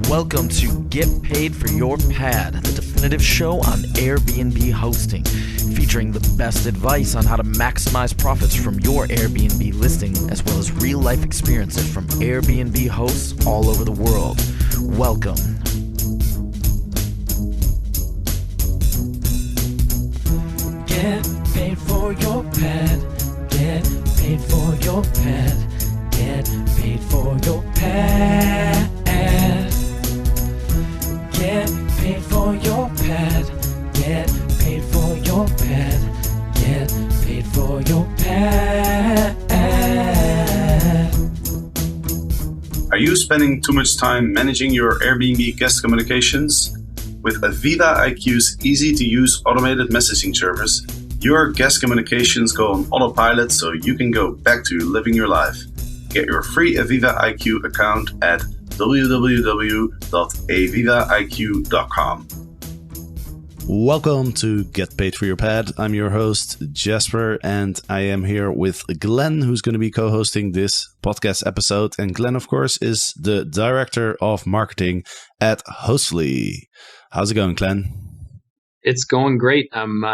Welcome to Get Paid for Your Pad, the definitive show on Airbnb hosting, featuring the best advice on how to maximize profits from your Airbnb listing, as well as real-life experiences from Airbnb hosts all over the world. Welcome. Get paid for your pad. Get paid for your pad. Get paid for your pad. Get paid for your pad. Get paid for your pad. Get paid for your pad. Are you spending too much time managing your Airbnb guest communications? With Aviva IQ's easy-to-use automated messaging service, your guest communications go on autopilot so you can go back to living your life. Get your free Aviva IQ account at www.avivaiq.com. Welcome to Get Paid for Your Pad. I'm your host, Jasper, and I am here with Glenn, who's going to be co-hosting this podcast episode. And Glenn, of course, is the Director of Marketing at Hostfully. How's it going, Glenn? It's going great. I'm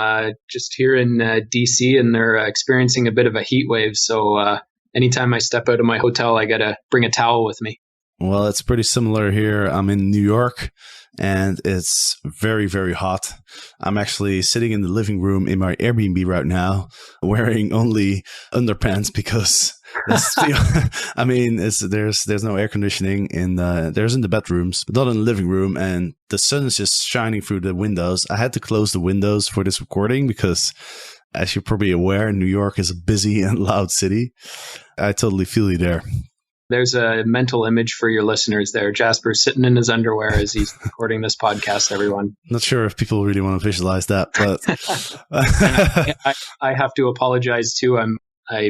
just here in DC, and they're experiencing a bit of a heat wave. So anytime I step out of my hotel, I got to bring a towel with me. Well, it's pretty similar here. I'm in New York, and it's very, very hot. I'm actually sitting in the living room in my Airbnb right now, wearing only underpants because there's no air conditioning there's in the bedrooms, but not in the living room, and the sun is just shining through the windows. I had to close the windows for this recording because, as you're probably aware, New York is a busy and loud city. I totally feel you there. There's a mental image for your listeners there. Jasper sitting in his underwear as he's recording this podcast, everyone. Not sure if people really want to visualize that, but I have to apologize too. I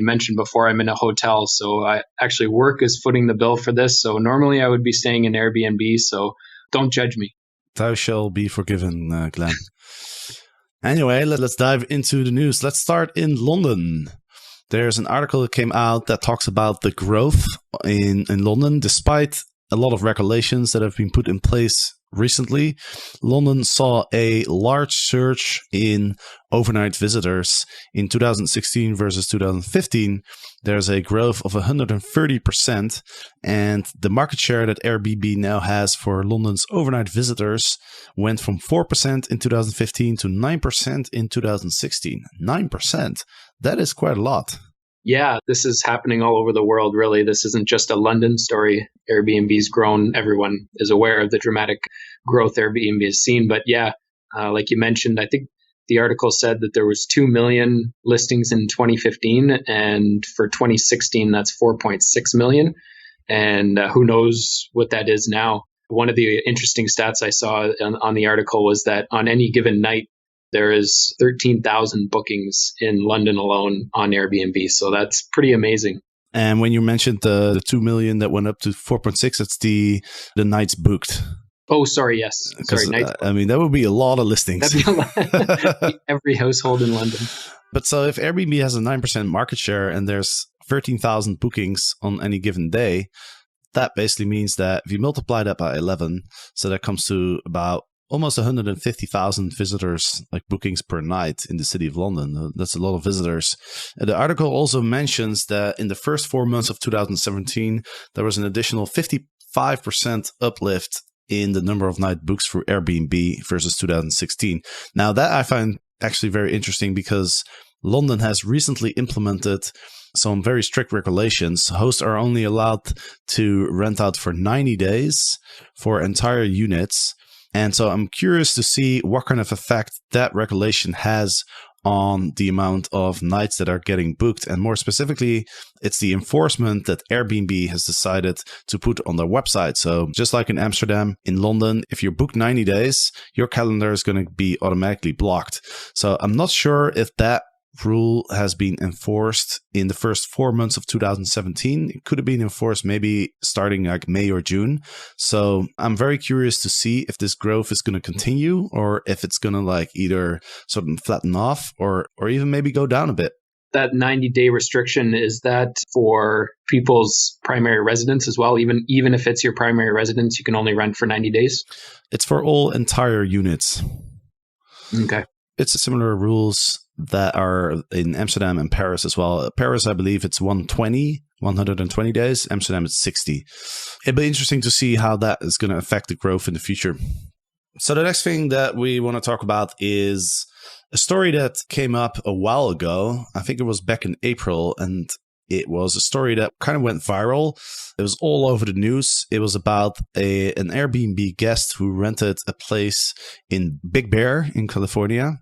mentioned before I'm in a hotel, so I actually work is footing the bill for this. So normally I would be staying in Airbnb, so don't judge me. Thou shall be forgiven, Glenn. Anyway, let's dive into the news. Let's start in London. There's an article that came out that talks about the growth in London. Despite a lot of regulations that have been put in place recently, London saw a large surge in overnight visitors in 2016 versus 2015. There's a growth of 130%, and the market share that Airbnb now has for London's overnight visitors went from 4% in 2015 to 9% in 2016. 9%. That is quite a lot. Yeah, this is happening all over the world, really. This isn't just a London story. Airbnb's grown. Everyone is aware of the dramatic growth Airbnb has seen. But yeah, like you mentioned, I think the article said that there was 2 million listings in 2015, and for 2016, that's 4.6 million. And who knows what that is now. One of the interesting stats I saw on the article was that on any given night, there is 13,000 bookings in London alone on Airbnb. So that's pretty amazing. And when you mentioned the 2 million that went up to 4.6, it's the nights booked. Oh, sorry. Yes. Sorry. Nights booked. I mean, that would be a lot of listings. That'd be a lot. Every household in London. But so if Airbnb has a 9% market share and there's 13,000 bookings on any given day, that basically means that if you multiply that by 11, so that comes to about almost 150,000 visitors, like bookings per night in the city of London. That's a lot of visitors. The article also mentions that in the first 4 months of 2017, there was an additional 55% uplift in the number of night books through Airbnb versus 2016. Now, that I find actually very interesting because London has recently implemented some very strict regulations. Hosts are only allowed to rent out for 90 days for entire units. And so I'm curious to see what kind of effect that regulation has on the amount of nights that are getting booked. And more specifically, it's the enforcement that Airbnb has decided to put on their website. So just like in Amsterdam, in London, if you're booked 90 days, your calendar is going to be automatically blocked. So I'm not sure if that rule has been enforced in the first 4 months of 2017. It could have been enforced maybe starting like May or June. So I'm very curious to see if this growth is going to continue or if it's going to like either sort of flatten off or even maybe go down a bit. That 90-day restriction, is that for people's primary residence as well? Even if it's your primary residence, you can only rent for 90 days? It's for all entire units. Okay. It's similar rules that are in Amsterdam and Paris as well. Paris, I believe it's 120 days. Amsterdam, it's 60. It'd be interesting to see how that is going to affect the growth in the future. So the next thing that we want to talk about is a story that came up a while ago. I think it was back in April, and it was a story that kind of went viral. It was all over the news. It was about an Airbnb guest who rented a place in Big Bear in California.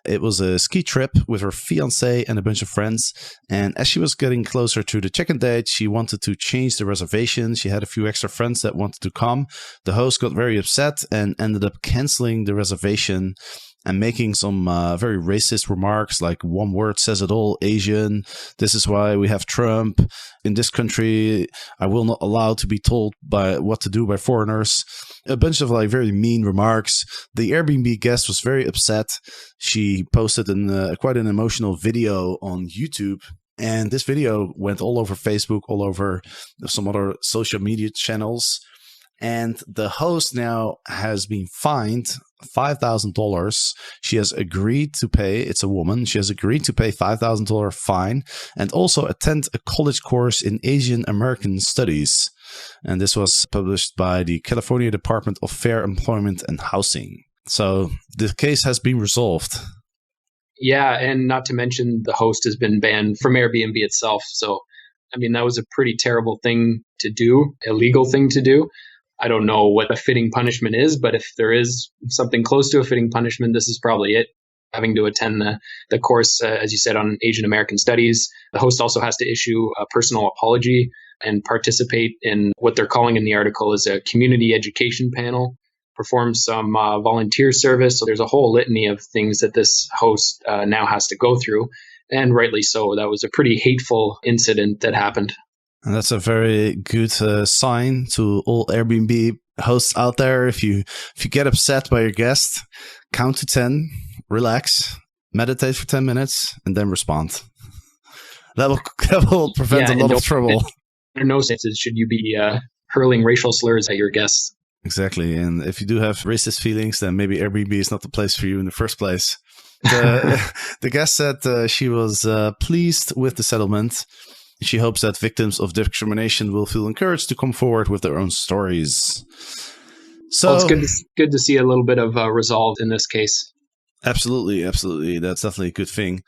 It was a ski trip with her fiance and a bunch of friends. And as she was getting closer to the check-in date, she wanted to change the reservation. She had a few extra friends that wanted to come. The host got very upset and ended up canceling the reservation and making some very racist remarks, like one word says it all, Asian. This is why we have Trump. In this country, I will not allow to be told by what to do by foreigners. A bunch of like very mean remarks. The Airbnb guest was very upset. She posted quite an emotional video on YouTube. And this video went all over Facebook, all over some other social media channels. And the host now has been fined $5,000. She has agreed to pay, it's a woman, she has agreed to pay $5,000 fine and also attend a college course in Asian American Studies. And this was published by the California Department of Fair Employment and Housing. So the case has been resolved. Yeah, and not to mention the host has been banned from Airbnb itself. So, I mean, that was a pretty terrible thing to do, illegal thing to do. I don't know what a fitting punishment is, but if there is something close to a fitting punishment, this is probably it. Having to attend the course, as you said, on Asian American Studies. The host also has to issue a personal apology and participate in what they're calling in the article is a community education panel, perform some volunteer service. So there's a whole litany of things that this host now has to go through, and rightly so. That was a pretty hateful incident that happened. And that's a very good sign to all Airbnb hosts out there. If you get upset by your guest, count to 10, relax, meditate for 10 minutes, and then respond. That will prevent a lot of trouble. In no senses should you be hurling racial slurs at your guests. Exactly. And if you do have racist feelings, then maybe Airbnb is not the place for you in the first place. The guest said she was pleased with the settlement. She hopes that victims of discrimination will feel encouraged to come forward with their own stories. So well, it's good to see a little bit of resolve in this case. Absolutely. That's definitely a good thing.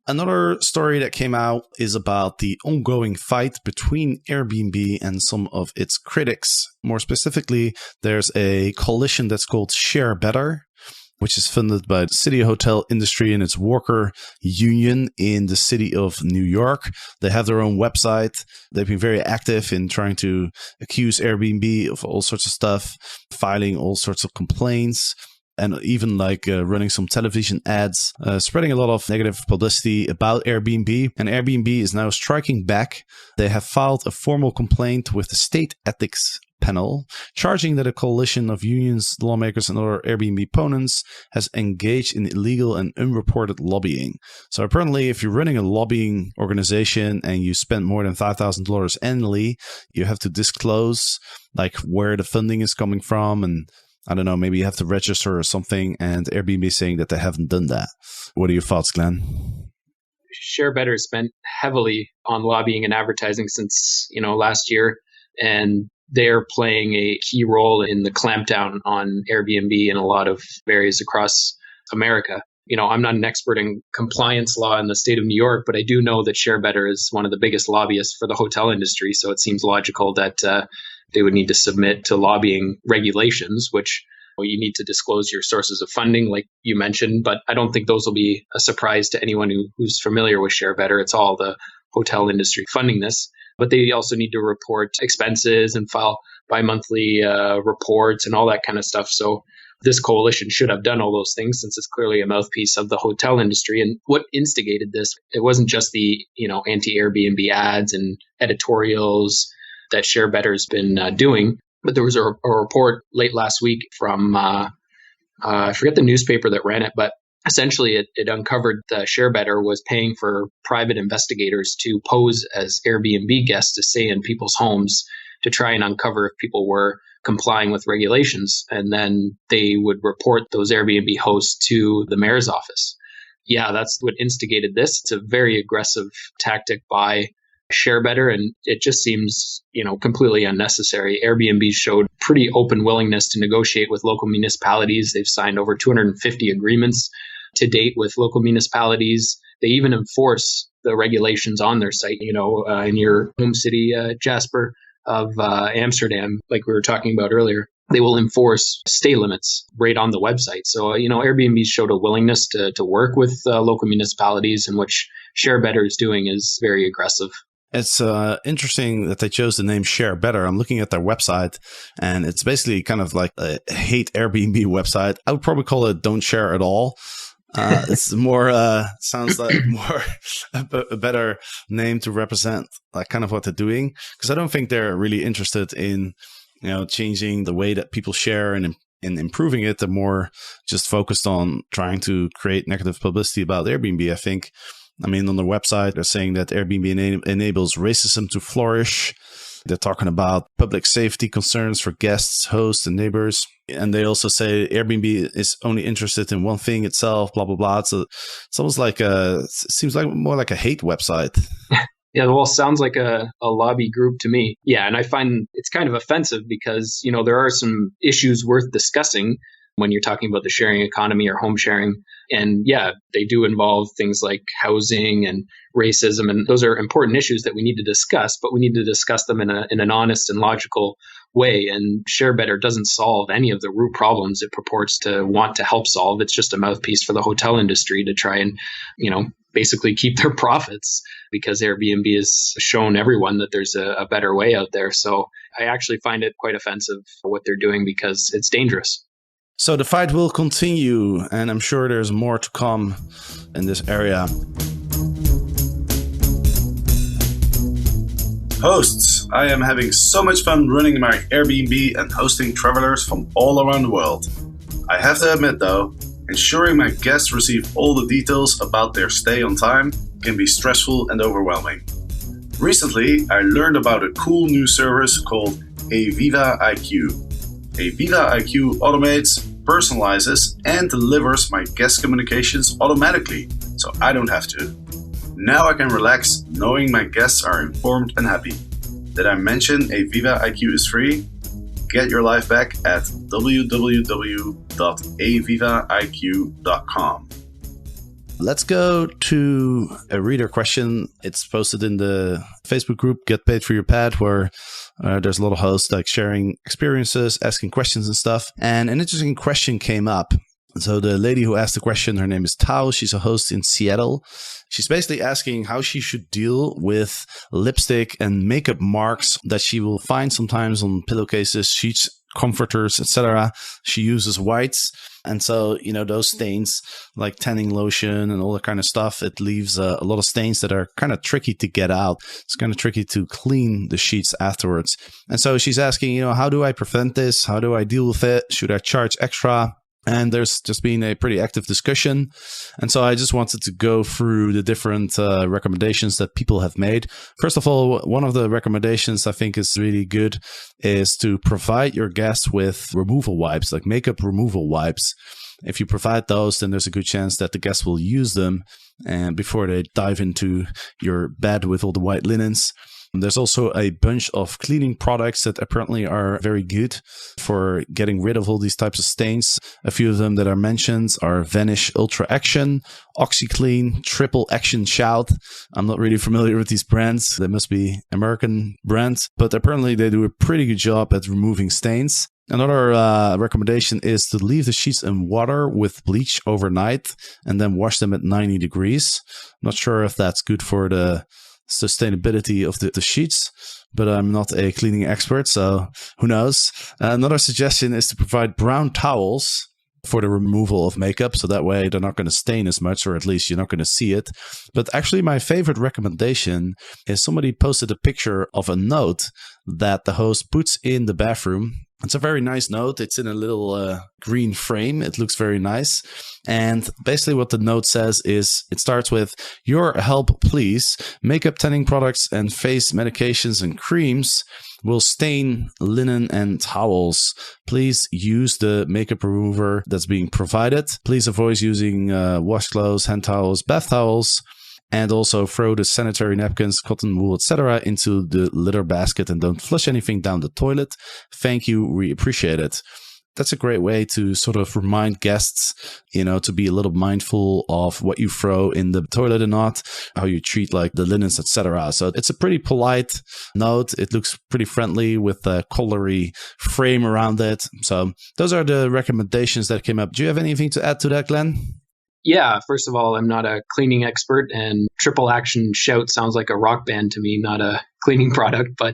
Another story that came out is about the ongoing fight between Airbnb and some of its critics. More specifically, there's a coalition that's called ShareBetter, which is funded by the city hotel industry and its worker union in the city of New York. They have their own website. They've been very active in trying to accuse Airbnb of all sorts of stuff, filing all sorts of complaints, and even like running some television ads, spreading a lot of negative publicity about Airbnb. And Airbnb is now striking back. They have filed a formal complaint with the state ethics panel, charging that a coalition of unions, lawmakers, and other Airbnb opponents has engaged in illegal and unreported lobbying. So apparently, if you're running a lobbying organization and you spend more than $5,000 annually, you have to disclose like where the funding is coming from, and I don't know, maybe you have to register or something, and Airbnb is saying that they haven't done that. What are your thoughts, Glenn? ShareBetter spent heavily on lobbying and advertising since, last year, and they're playing a key role in the clampdown on Airbnb in a lot of areas across America. I'm not an expert in compliance law in the state of New York, but I do know that ShareBetter is one of the biggest lobbyists for the hotel industry. So it seems logical that they would need to submit to lobbying regulations, which you need to disclose your sources of funding, like you mentioned. But I don't think those will be a surprise to anyone who's familiar with ShareBetter. It's all the hotel industry funding this. But they also need to report expenses and file bi-monthly reports and all that kind of stuff. So this coalition should have done all those things, since it's clearly a mouthpiece of the hotel industry. And what instigated this, it wasn't just the anti-Airbnb ads and editorials that ShareBetter's been doing, but there was a report late last week from I forget the newspaper that ran it, but essentially it uncovered that ShareBetter was paying for private investigators to pose as Airbnb guests to stay in people's homes to try and uncover if people were complying with regulations. And then they would report those Airbnb hosts to the mayor's office. Yeah, that's what instigated this. It's a very aggressive tactic by ShareBetter, and it just seems, completely unnecessary. Airbnb showed pretty open willingness to negotiate with local municipalities. They've signed over 250 agreements to date with local municipalities. They even enforce the regulations on their site, in your home city, Jasper, of Amsterdam, like we were talking about earlier. They will enforce stay limits right on the website. So, Airbnb showed a willingness to work with local municipalities, and which ShareBetter is doing is very aggressive. It's interesting that they chose the name ShareBetter. I'm looking at their website, and it's basically kind of like a hate Airbnb website. I would probably call it Don't Share at All. It's more, sounds like more a better name to represent like kind of what they're doing, because I don't think they're really interested in, changing the way that people share and improving it. They're more just focused on trying to create negative publicity about Airbnb, I think. I mean, on their website, they're saying that Airbnb enables racism to flourish. They're talking about public safety concerns for guests, hosts, and neighbors. And they also say Airbnb is only interested in one thing itself, blah, blah, blah. So it's almost like seems like more like a hate website. Yeah, well, sounds like a lobby group to me. Yeah, and I find it's kind of offensive because, there are some issues worth discussing when you're talking about the sharing economy or home sharing. And yeah, they do involve things like housing and racism. And those are important issues that we need to discuss, but we need to discuss them in an honest and logical way. And ShareBetter doesn't solve any of the root problems it purports to want to help solve. It's just a mouthpiece for the hotel industry to try and, basically keep their profits, because Airbnb has shown everyone that there's a better way out there. So I actually find it quite offensive for what they're doing, because it's dangerous. So the fight will continue, and I'm sure there's more to come in this area. Hosts, I am having so much fun running my Airbnb and hosting travelers from all around the world. I have to admit though, ensuring my guests receive all the details about their stay on time can be stressful and overwhelming. Recently, I learned about a cool new service called Aviva IQ. Aviva IQ automates, personalizes, and delivers my guest communications automatically, so I don't have to. Now I can relax knowing my guests are informed and happy. Did I mention Aviva IQ is free? Get your life back at www.avivaiq.com. Let's go to a reader question. It's posted in the Facebook group, Get Paid for Your Pad, where there's a lot of hosts like sharing experiences, asking questions and stuff. And an interesting question came up. So the lady who asked the question, her name is Tao. She's a host in Seattle. She's basically asking how she should deal with lipstick and makeup marks that she will find sometimes on pillowcases, sheets, comforters, etc. She uses whites. And so, those stains like tanning lotion and all that kind of stuff, it leaves a lot of stains that are kind of tricky to get out. It's kind of tricky to clean the sheets afterwards. And so she's asking, how do I prevent this? How do I deal with it? Should I charge extra? And there's just been a pretty active discussion. And so I just wanted to go through the different recommendations that people have made. First of all, one of the recommendations I think is really good is to provide your guests with removal wipes, like makeup removal wipes. If you provide those, then there's a good chance that the guests will use them and before they dive into your bed with all the white linens. There's also a bunch of cleaning products that apparently are very good for getting rid of all these types of stains. A few of them that are mentioned are Vanish Ultra Action, OxyClean, Triple Action Shout. I'm not really familiar with these brands. They must be American brands, but apparently they do a pretty good job at removing stains. Another recommendation is to leave the sheets in water with bleach overnight and then wash them at 90 degrees. Not sure if that's good for the sustainability of the sheets, but I'm not a cleaning expert, so who knows. Another suggestion is to provide brown towels for the removal of makeup, so that way they're not going to stain as much, or at least you're not going to see it. But actually my favorite recommendation is somebody posted a picture of a note that the host puts in the bathroom It's a very nice note. It's in a little green frame. It looks very nice. And basically what the note says is, it starts with, your help please. Makeup tanning products and face medications and creams will stain linen and towels. Please use the makeup remover that's being provided. Please avoid using washcloths, hand towels, bath towels. And also throw the sanitary napkins, cotton wool, etc. into the litter basket and don't flush anything down the toilet. Thank you. We appreciate it. That's a great way to sort of remind guests, to be a little mindful of what you throw in the toilet and not, how you treat like the linens, etc. So it's a pretty polite note. It looks pretty friendly with a colory frame around it. So those are the recommendations that came up. Do you have anything to add to that, Glenn? Yeah, first of all, I'm not a cleaning expert, and Triple Action Shout sounds like a rock band to me, not a cleaning product, but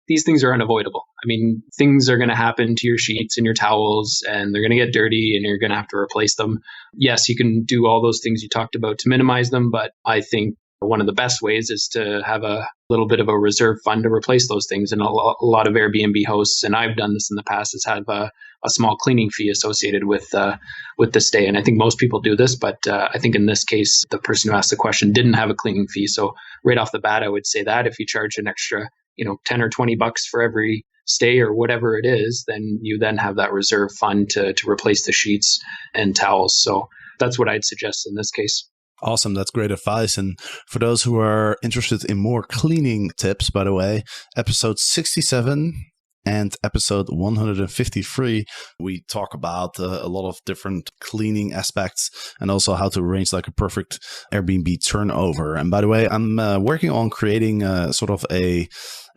these things are unavoidable. I mean, things are going to happen to your sheets and your towels, and they're going to get dirty, and you're going to have to replace them. Yes, you can do all those things you talked about to minimize them, but I think one of the best ways is to have a little bit of a reserve fund to replace those things. And a lot of Airbnb hosts, and I've done this in the past, is have a small cleaning fee associated with the stay. And I think most people do this, but I think in this case, the person who asked the question didn't have a cleaning fee. So right off the bat, I would say that if you charge an extra, 10 or 20 bucks for every stay or whatever it is, then you then have that reserve fund to replace the sheets and towels. So that's what I'd suggest in this case. Awesome. That's great advice. And for those who are interested in more cleaning tips, by the way, episode 67 and episode 153, we talk about a lot of different cleaning aspects and also how to arrange like a perfect Airbnb turnover. And by the way, I'm working on creating sort of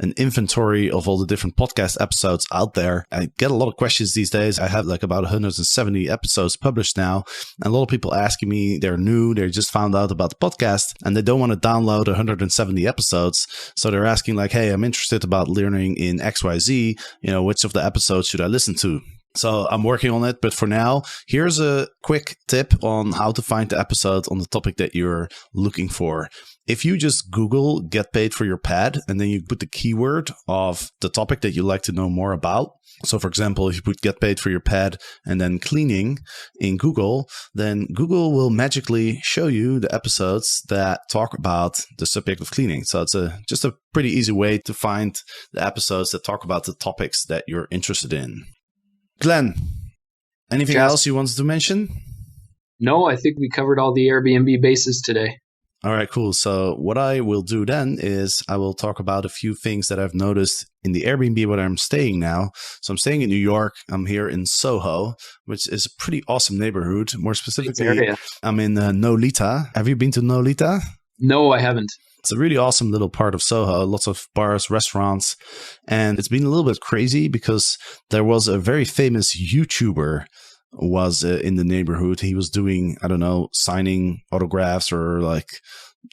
an inventory of all the different podcast episodes out there. I get a lot of questions these days. I have like about 170 episodes published now. And a lot of people asking me, they're new, they just found out about the podcast and they don't want to download 170 episodes. So they're asking like, hey, I'm interested about learning in XYZ, which of the episodes should I listen to? So I'm working on it. But for now, here's a quick tip on how to find the episode on the topic that you're looking for. If you just Google get paid for your pad and then you put the keyword of the topic that you like to know more about. So for example, if you put get paid for your pad and then cleaning in Google, then Google will magically show you the episodes that talk about the subject of cleaning. So it's just a pretty easy way to find the episodes that talk about the topics that you're interested in. Glenn, anything else you wanted to mention? No, I think we covered all the Airbnb bases today. All right, cool. So what I will do then is I will talk about a few things that I've noticed in the Airbnb where I'm staying now. So I'm staying in New York. I'm here in Soho, which is a pretty awesome neighborhood. More specifically, I'm in Nolita. Have you been to Nolita? No, I haven't. It's a really awesome little part of Soho, lots of bars, restaurants, and it's been a little bit crazy because there was a very famous YouTuber was in the neighborhood. He was doing, I don't know, signing autographs or like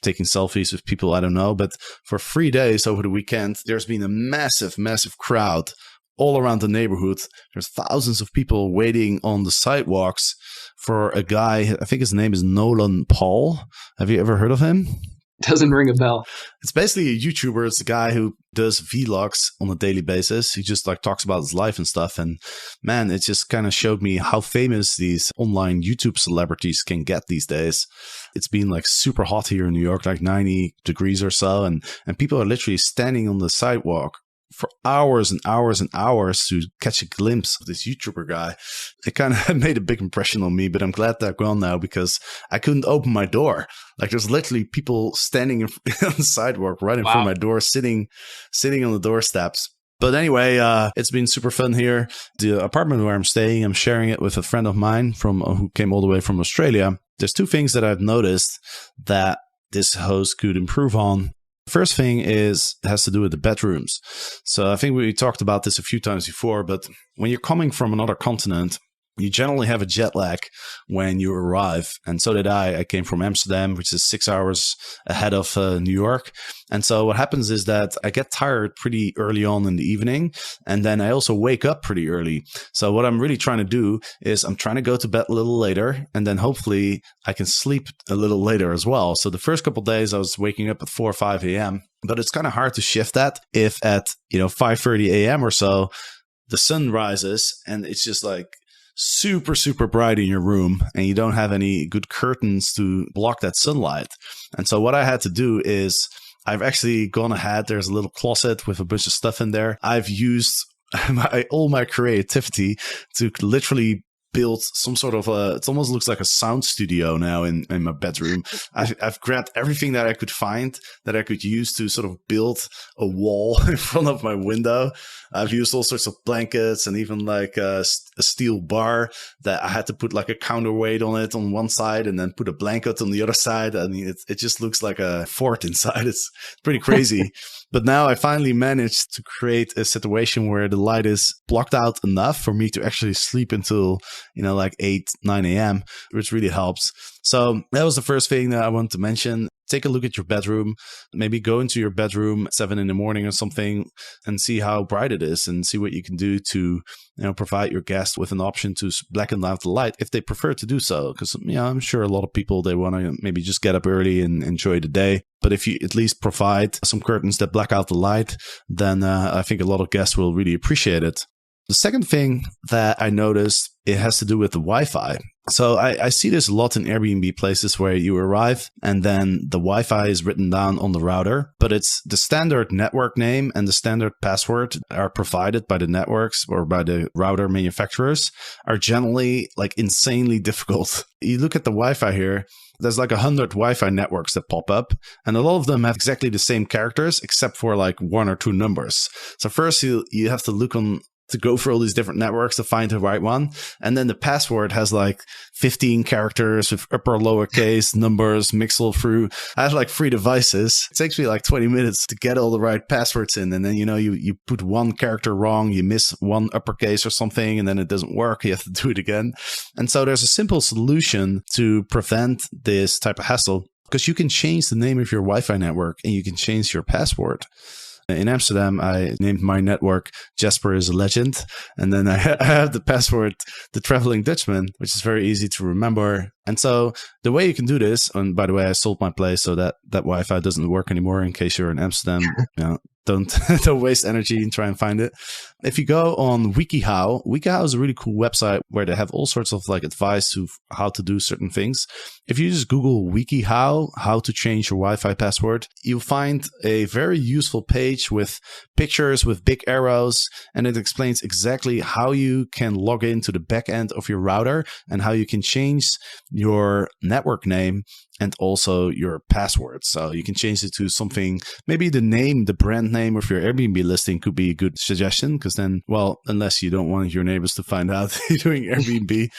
taking selfies with people, I don't know. But for 3 days over the weekend, there's been a massive, massive crowd all around the neighborhood. There's thousands of people waiting on the sidewalks for a guy. I think his name is Nolan Paul. Have you ever heard of him? Doesn't ring a bell. It's basically a YouTuber. It's a guy who does vlogs on a daily basis. He just like talks about his life and stuff. And man, it just kind of showed me how famous these online YouTube celebrities can get these days. It's been like super hot here in New York, like 90 degrees or so. And people are literally standing on the sidewalk for hours and hours and hours to catch a glimpse of this YouTuber guy. It kind of made a big impression on me, but I'm glad they're gone now because I couldn't open my door. Like there's literally people standing on the sidewalk right in front of my door, sitting on the doorsteps. But anyway, it's been super fun here. The apartment where I'm staying, I'm sharing it with a friend of mine who came all the way from Australia. There's two things that I've noticed that this host could improve on. First thing has to do with the bedrooms. So I think we talked about this a few times before, but when you're coming from another continent, you generally have a jet lag when you arrive. And so did I. I came from Amsterdam, which is 6 hours ahead of New York. And so what happens is that I get tired pretty early on in the evening. And then I also wake up pretty early. So what I'm really trying to do is I'm trying to go to bed a little later. And then hopefully I can sleep a little later as well. So the first couple of days I was waking up at 4 or 5 a.m. But it's kind of hard to shift that if at 5:30 a.m. or so, the sun rises and it's just like super, super bright in your room and you don't have any good curtains to block that sunlight. And so what I had to do is I've actually gone ahead. There's a little closet with a bunch of stuff in there. I've used all my creativity to literally built some sort of it almost looks like a sound studio now in my bedroom. I've grabbed everything that I could find that I could use to sort of build a wall in front of my window. I've used all sorts of blankets and even like a steel bar that I had to put like a counterweight on it on one side and then put a blanket on the other side. I mean, it just looks like a fort inside. It's pretty crazy. But now I finally managed to create a situation where the light is blocked out enough for me to actually sleep until, like 8, 9 a.m., which really helps. So that was the first thing that I wanted to mention. Take a look at your bedroom. Maybe go into your bedroom at 7 in the morning or something and see how bright it is and see what you can do to provide your guests with an option to blacken out the light if they prefer to do so. Because I'm sure a lot of people, they want to maybe just get up early and enjoy the day. But if you at least provide some curtains that black out the light, then I think a lot of guests will really appreciate it. The second thing that I noticed, it has to do with the Wi-Fi. So I see this a lot in Airbnb places where you arrive and then the Wi-Fi is written down on the router, but it's the standard network name and the standard password are provided by the networks or by the router manufacturers are generally like insanely difficult. You look at the Wi-Fi here, there's like 100 Wi-Fi networks that pop up, and a lot of them have exactly the same characters except for like 1 or 2 numbers. So first you have to look to go through all these different networks to find the right one. And then the password has like 15 characters with upper lowercase numbers mixed all through. I have like 3 devices. It takes me like 20 minutes to get all the right passwords in. And then, you put one character wrong, you miss one uppercase or something, and then it doesn't work. You have to do it again. And so there's a simple solution to prevent this type of hassle because you can change the name of your Wi-Fi network and you can change your password. In Amsterdam, I named my network Jasper is a Legend. And then I have the password, The Traveling Dutchman, which is very easy to remember. And so the way you can do this, and by the way, I sold my place so that Wi-Fi doesn't work anymore in case you're in Amsterdam. Don't waste energy and try and find it. If you go on WikiHow is a really cool website where they have all sorts of like advice to how to do certain things. If you just Google WikiHow, how to change your Wi-Fi password, you'll find a very useful page with pictures with big arrows, and it explains exactly how you can log into the back end of your router and how you can change your network name and also your password. So you can change it to something, maybe the brand name of your Airbnb listing could be a good suggestion because then, unless you don't want your neighbors to find out you're doing Airbnb.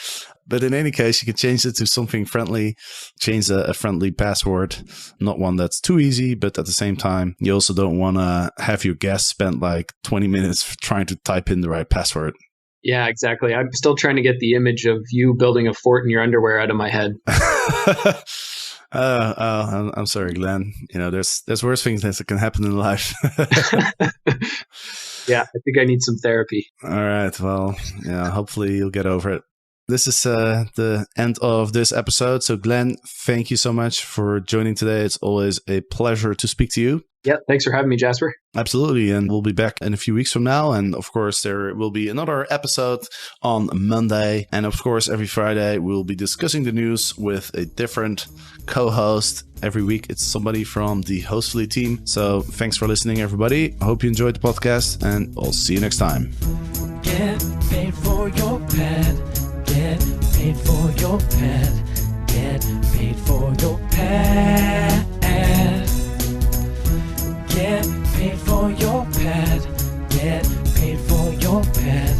But in any case, you can change it to something friendly, change a friendly password, not one that's too easy, but at the same time, you also don't want to have your guests spend like 20 minutes trying to type in the right password. Yeah, exactly. I'm still trying to get the image of you building a fort in your underwear out of my head. I'm sorry, Glenn. There's worse things that can happen in life. Yeah, I think I need some therapy. All right. Well, yeah, hopefully you'll get over it. This is the end of this episode. So Glenn, thank you so much for joining today. It's always a pleasure to speak to you. Yeah, thanks for having me, Jasper. Absolutely. And we'll be back in a few weeks from now. And of course, there will be another episode on Monday. And of course, every Friday, we'll be discussing the news with a different co-host. Every week, it's somebody from the Hostfully team. So thanks for listening, everybody. I hope you enjoyed the podcast, and I'll see you next time. Get paid for your pet. Get paid for your pet. Get paid for your pet. Get paid for your pet. Get paid for your pet.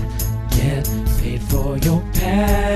Get paid for your pet.